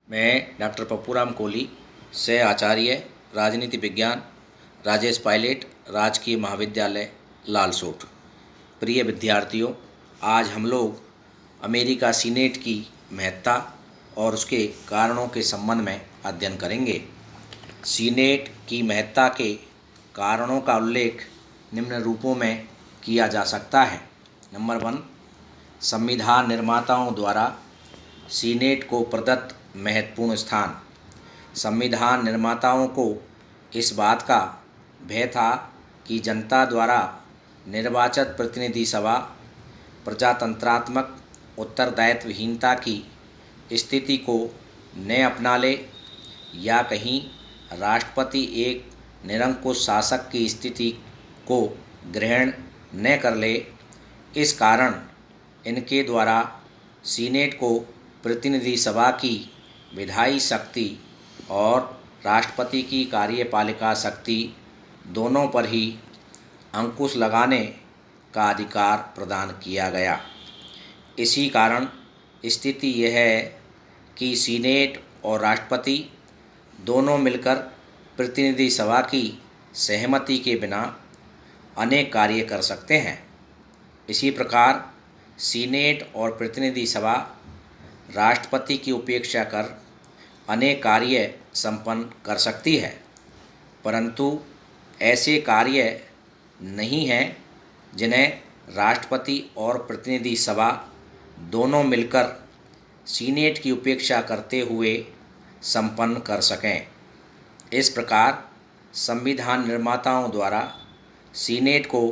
मैं डॉक्टर पप्पूराम कोहली, सह आचार्य राजनीति विज्ञान, राजेश पायलट, राजकीय महाविद्यालय लालसोट। प्रिय विद्यार्थियों, आज हम लोग अमेरिका सीनेट की महत्ता और उसके कारणों के संबंध में अध्ययन करेंगे। सीनेट की महत्ता के कारणों का उल्लेख निम्न रूपों में किया जा सकता है। नंबर 1, संविधान निर्माताओं द्वारा सीनेट को प्रदत्त महत्वपूर्ण स्थान। संविधान निर्माताओं को इस बात का भय था कि जनता द्वारा निर्वाचित प्रतिनिधि सभा प्रजातंत्रात्मक उत्तरदायित्वहीनता की स्थिति को न अपना ले या कहीं राष्ट्रपति एक निरंकुश शासक की स्थिति को ग्रहण न कर ले। इस कारण इनके द्वारा सीनेट को प्रतिनिधि सभा की विधायी शक्ति और राष्ट्रपति की कार्यपालिका शक्ति दोनों पर ही अंकुश लगाने का अधिकार प्रदान किया गया। इसी कारण स्थिति यह है कि सीनेट और राष्ट्रपति दोनों मिलकर प्रतिनिधि सभा की सहमति के बिना अनेक कार्य कर सकते हैं। इसी प्रकार सीनेट और प्रतिनिधि सभा राष्ट्रपति की उपेक्षा कर अनेक कार्य संपन्न कर सकती है, परंतु ऐसे कार्य नहीं हैं जिन्हें राष्ट्रपति और प्रतिनिधि सभा दोनों मिलकर सीनेट की उपेक्षा करते हुए संपन्न कर सकें। इस प्रकार संविधान निर्माताओं द्वारा सीनेट को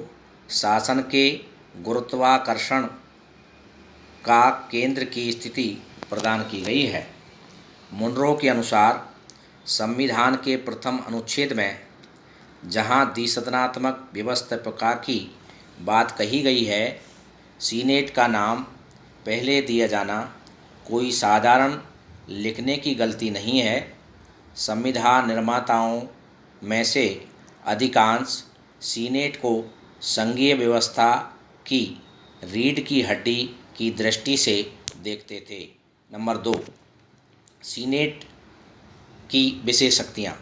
शासन के गुरुत्वाकर्षण का केंद्र की स्थिति प्रदान की गई है। मुनरो के अनुसार संविधान के प्रथम अनुच्छेद में जहां द्विसदनात्मक व्यवस्था की बात कही गई है, सीनेट का नाम पहले दिया जाना कोई साधारण लिखने की गलती नहीं है। संविधान निर्माताओं में से अधिकांश सीनेट को संघीय व्यवस्था की रीढ़ की हड्डी की दृष्टि से देखते थे। नंबर 2, सीनेट की विशेष शक्तियाँ।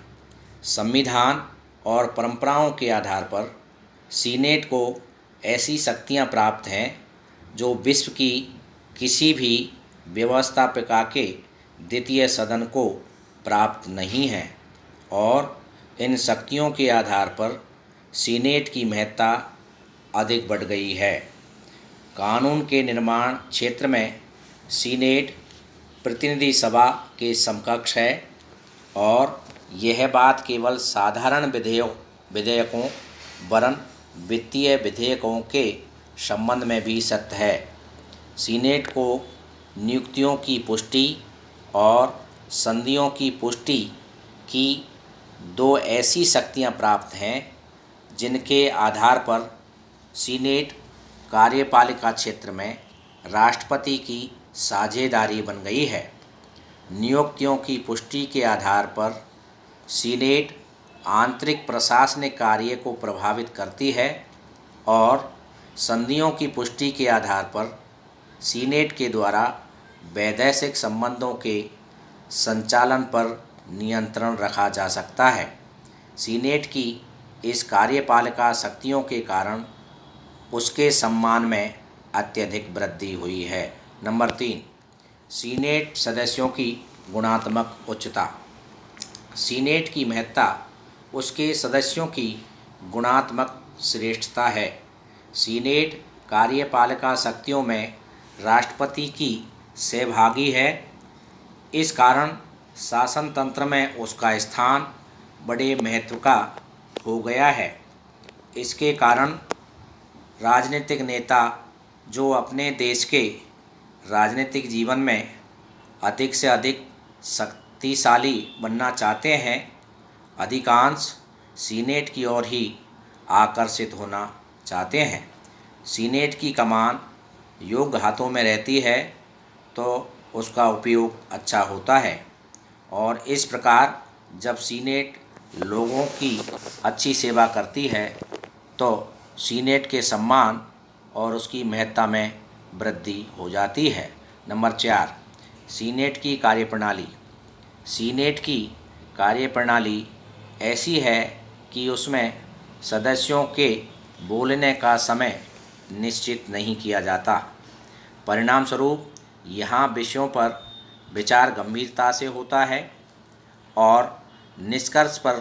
संविधान और परंपराओं के आधार पर सीनेट को ऐसी शक्तियाँ प्राप्त हैं जो विश्व की किसी भी व्यवस्थापिका के द्वितीय सदन को प्राप्त नहीं हैं, और इन शक्तियों के आधार पर सीनेट की महत्ता अधिक बढ़ गई है। कानून के निर्माण क्षेत्र में सीनेट प्रतिनिधि सभा के समकक्ष है, और यह बात केवल साधारण विधेयकों वरन वित्तीय विधेयकों के संबंध में भी सत्य है। सीनेट को नियुक्तियों की पुष्टि और संधियों की पुष्टि की 2 ऐसी शक्तियां प्राप्त हैं जिनके आधार पर सीनेट कार्यपालिका क्षेत्र में राष्ट्रपति की साझेदारी बन गई है। नियुक्तियों की पुष्टि के आधार पर सीनेट आंतरिक प्रशासनिक कार्य को प्रभावित करती है, और संधियों की पुष्टि के आधार पर सीनेट के द्वारा वैदेशिक संबंधों के संचालन पर नियंत्रण रखा जा सकता है। सीनेट की इस कार्यपालिका शक्तियों के कारण उसके सम्मान में अत्यधिक वृद्धि हुई है। नंबर 3, सीनेट सदस्यों की गुणात्मक उच्चता। सीनेट की महत्ता उसके सदस्यों की गुणात्मक श्रेष्ठता है। सीनेट कार्यपालिका शक्तियों में राष्ट्रपति की सहभागी है। इस कारण शासन तंत्र में उसका स्थान बड़े महत्व का हो गया है। इसके कारण राजनीतिक नेता जो अपने देश के राजनीतिक जीवन में अधिक से अधिक शक्तिशाली बनना चाहते हैं, अधिकांश सीनेट की ओर ही आकर्षित होना चाहते हैं। सीनेट की कमान योग्य हाथों में रहती है तो उसका उपयोग अच्छा होता है, और इस प्रकार जब सीनेट लोगों की अच्छी सेवा करती है तो सीनेट के सम्मान और उसकी महत्ता में वृद्धि हो जाती है। नंबर 4, सीनेट की कार्यप्रणाली। सीनेट की कार्यप्रणाली ऐसी है कि उसमें सदस्यों के बोलने का समय निश्चित नहीं किया जाता। परिणामस्वरूप यहाँ विषयों पर विचार गंभीरता से होता है और निष्कर्ष पर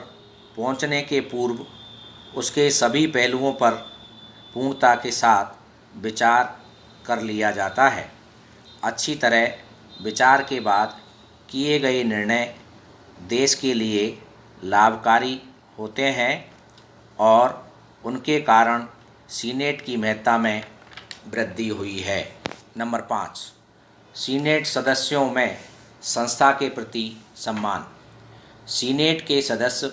पहुँचने के पूर्व उसके सभी पहलुओं पर पूर्णता के साथ विचार कर लिया जाता है। अच्छी तरह विचार के बाद किए गए निर्णय देश के लिए लाभकारी होते हैं और उनके कारण सीनेट की महत्ता में वृद्धि हुई है। नंबर 5, सीनेट सदस्यों में संस्था के प्रति सम्मान। सीनेट के सदस्य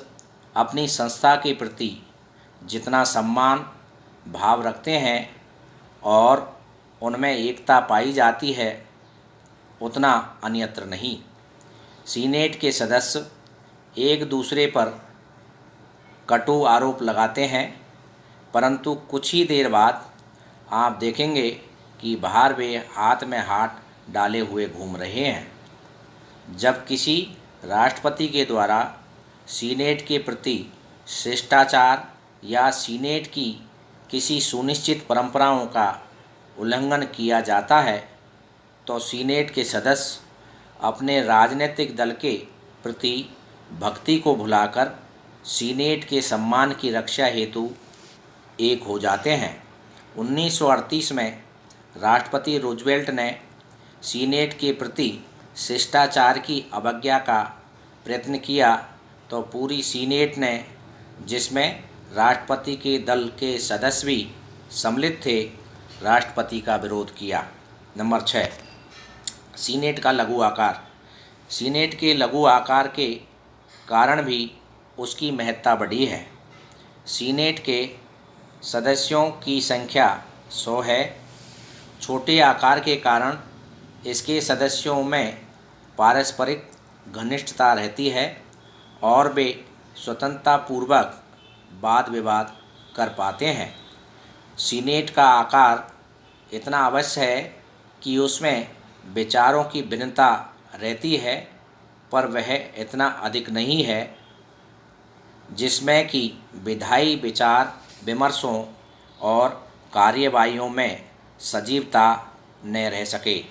अपनी संस्था के प्रति जितना सम्मान भाव रखते हैं और उनमें एकता पाई जाती है, उतना अन्यत्र नहीं। सीनेट के सदस्य एक दूसरे पर कटु आरोप लगाते हैं, परंतु कुछ ही देर बाद आप देखेंगे कि बाहर वे हाथ में हाथ डाले हुए घूम रहे हैं। जब किसी राष्ट्रपति के द्वारा सीनेट के प्रति शिष्टाचार या सीनेट की किसी सुनिश्चित परंपराओं का उल्लंघन किया जाता है, तो सीनेट के सदस्य अपने राजनीतिक दल के प्रति भक्ति को भुलाकर सीनेट के सम्मान की रक्षा हेतु एक हो जाते हैं। 1938 में राष्ट्रपति रूजवेल्ट ने सीनेट के प्रति शिष्टाचार की अवज्ञा का प्रयत्न किया तो पूरी सीनेट ने, जिसमें राष्ट्रपति के दल के सदस्य भी सम्मिलित थे, राष्ट्रपति का विरोध किया। नंबर 6, सीनेट का लघु आकार। सीनेट के लघु आकार के कारण भी उसकी महत्ता बढ़ी है। सीनेट के सदस्यों की संख्या 100 है। छोटे आकार के कारण इसके सदस्यों में पारस्परिक घनिष्ठता रहती है और वे स्वतंत्रतापूर्वक वाद विवाद कर पाते हैं। सीनेट का आकार इतना अवश्य है कि उसमें विचारों की भिन्नता रहती है, पर वह इतना अधिक नहीं है जिसमें कि विधायी विचार विमर्शों और कार्यवाहियों में सजीवता न रह सके।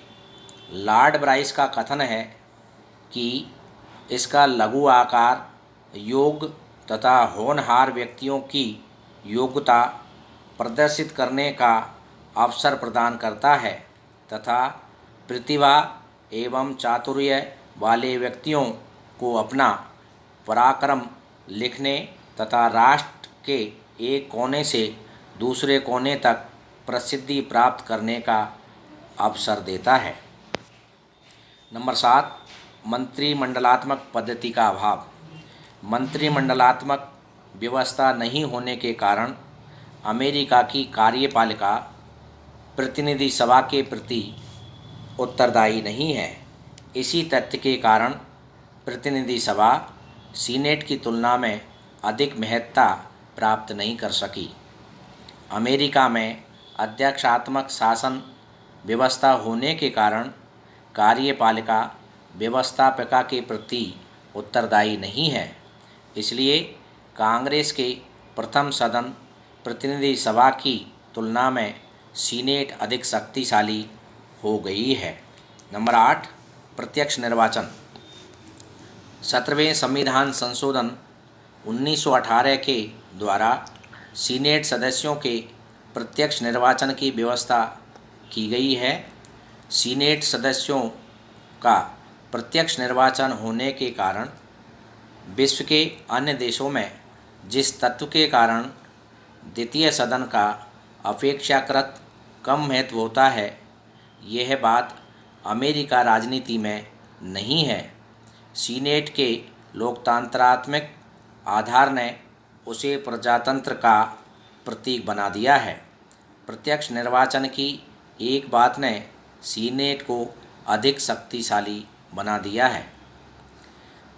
लॉर्ड ब्राइस का कथन है कि इसका लघु आकार योग्य तथा होनहार व्यक्तियों की योग्यता प्रदर्शित करने का अवसर प्रदान करता है तथा प्रतिभा एवं चातुर्य वाले व्यक्तियों को अपना पराक्रम लिखने तथा राष्ट्र के एक कोने से दूसरे कोने तक प्रसिद्धि प्राप्त करने का अवसर देता है। नंबर 7, मंत्रिमंडलात्मक पद्धति का अभाव। मंत्रिमंडलात्मक व्यवस्था नहीं होने के कारण अमेरिका की कार्यपालिका प्रतिनिधि सभा के प्रति उत्तरदायी नहीं है। इसी तथ्य के कारण प्रतिनिधि सभा सीनेट की तुलना में अधिक महत्ता प्राप्त नहीं कर सकी। अमेरिका में अध्यक्षात्मक शासन व्यवस्था होने के कारण कार्यपालिका व्यवस्थापिका के प्रति उत्तरदायी नहीं है। इसलिए कांग्रेस के प्रथम सदन प्रतिनिधि सभा की तुलना में सीनेट अधिक शक्तिशाली हो गई है। नंबर 8, प्रत्यक्ष निर्वाचन। 17वें संविधान संशोधन 1918 के द्वारा सीनेट सदस्यों के प्रत्यक्ष निर्वाचन की व्यवस्था की गई है। सीनेट सदस्यों का प्रत्यक्ष निर्वाचन होने के कारण विश्व के अन्य देशों में जिस तत्व के कारण द्वितीय सदन का अपेक्षाकृत कम महत्व होता है, यह बात अमेरिका राजनीति में नहीं है। सीनेट के लोकतंत्रात्मक आधार ने उसे प्रजातंत्र का प्रतीक बना दिया है। प्रत्यक्ष निर्वाचन की एक बात ने सीनेट को अधिक शक्तिशाली बना दिया है।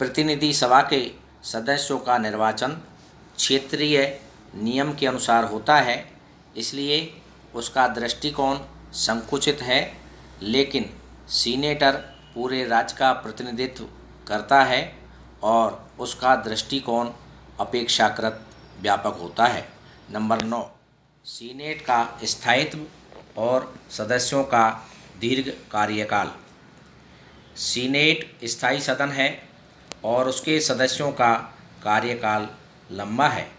प्रतिनिधि सभा के सदस्यों का निर्वाचन क्षेत्रीय नियम के अनुसार होता है, इसलिए उसका दृष्टिकोण संकुचित है, लेकिन सीनेटर पूरे राज्य का प्रतिनिधित्व करता है और उसका दृष्टिकोण अपेक्षाकृत व्यापक होता है। नंबर 9, सीनेट का स्थायित्व और सदस्यों का दीर्घ कार्यकाल। सीनेट स्थायी सदन है और उसके सदस्यों का कार्यकाल लंबा है।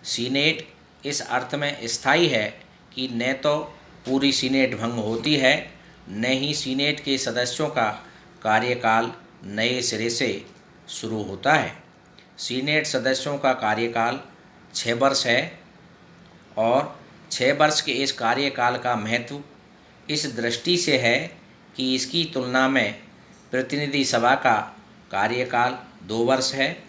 सीनेट इस अर्थ में स्थायी है कि न तो पूरी सीनेट भंग होती है, न ही सीनेट के सदस्यों का कार्यकाल नए सिरे से शुरू होता है। सीनेट सदस्यों का कार्यकाल 6 वर्ष है और 6 वर्ष के इस कार्यकाल का महत्व इस दृष्टि से है कि इसकी तुलना में प्रतिनिधि सभा का कार्यकाल 2 वर्ष है।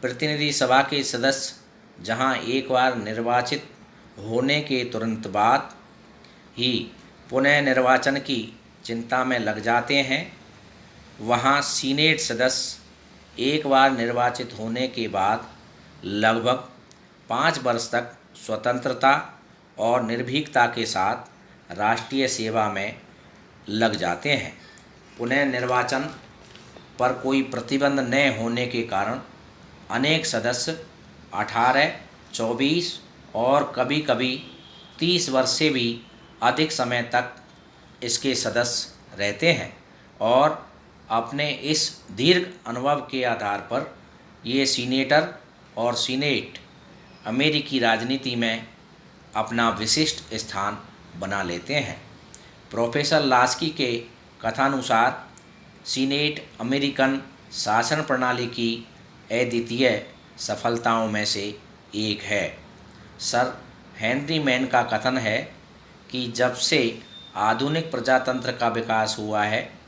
प्रतिनिधि सभा के सदस्य जहां एक बार निर्वाचित होने के तुरंत बाद ही पुनः निर्वाचन की चिंता में लग जाते हैं, वहां सीनेट सदस्य एक बार निर्वाचित होने के बाद लगभग 5 वर्ष तक स्वतंत्रता और निर्भीकता के साथ राष्ट्रीय सेवा में लग जाते हैं। पुनः निर्वाचन पर कोई प्रतिबंध न होने के कारण अनेक सदस्य 18, 24 और कभी-कभी 30 वर्ष से भी अधिक समय तक इसके सदस्य रहते हैं और अपने इस दीर्घ अनुभव के आधार पर ये सीनेटर और सीनेट अमेरिकी राजनीति में अपना विशिष्ट स्थान बना लेते हैं। प्रोफेसर लास्की के कथानुसार सीनेट अमेरिकन शासन प्रणाली की अद्वितीय सफलताओं में से एक है। सर हेनरी मैन का कथन है कि जब से आधुनिक प्रजातंत्र का विकास हुआ है,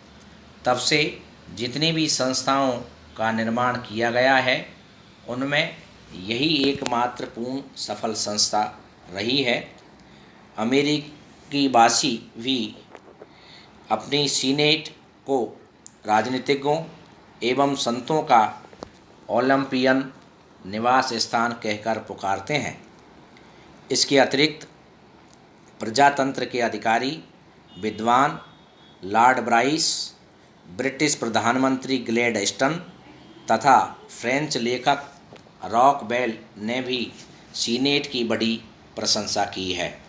तब से जितनी भी संस्थाओं का निर्माण किया गया है, उनमें यही एकमात्र पूर्ण सफल संस्था रही है। अमेरिकी वासी भी अपनी सीनेट को राजनीतिज्ञों एवं संतों का ओलंपियन निवास स्थान कहकर पुकारते हैं। इसके अतिरिक्त प्रजातंत्र के अधिकारी विद्वान लॉर्ड ब्राइस, ब्रिटिश प्रधानमंत्री ग्लैडस्टोन तथा फ्रेंच लेखक रॉकवेल ने भी सीनेट की बड़ी प्रशंसा की है।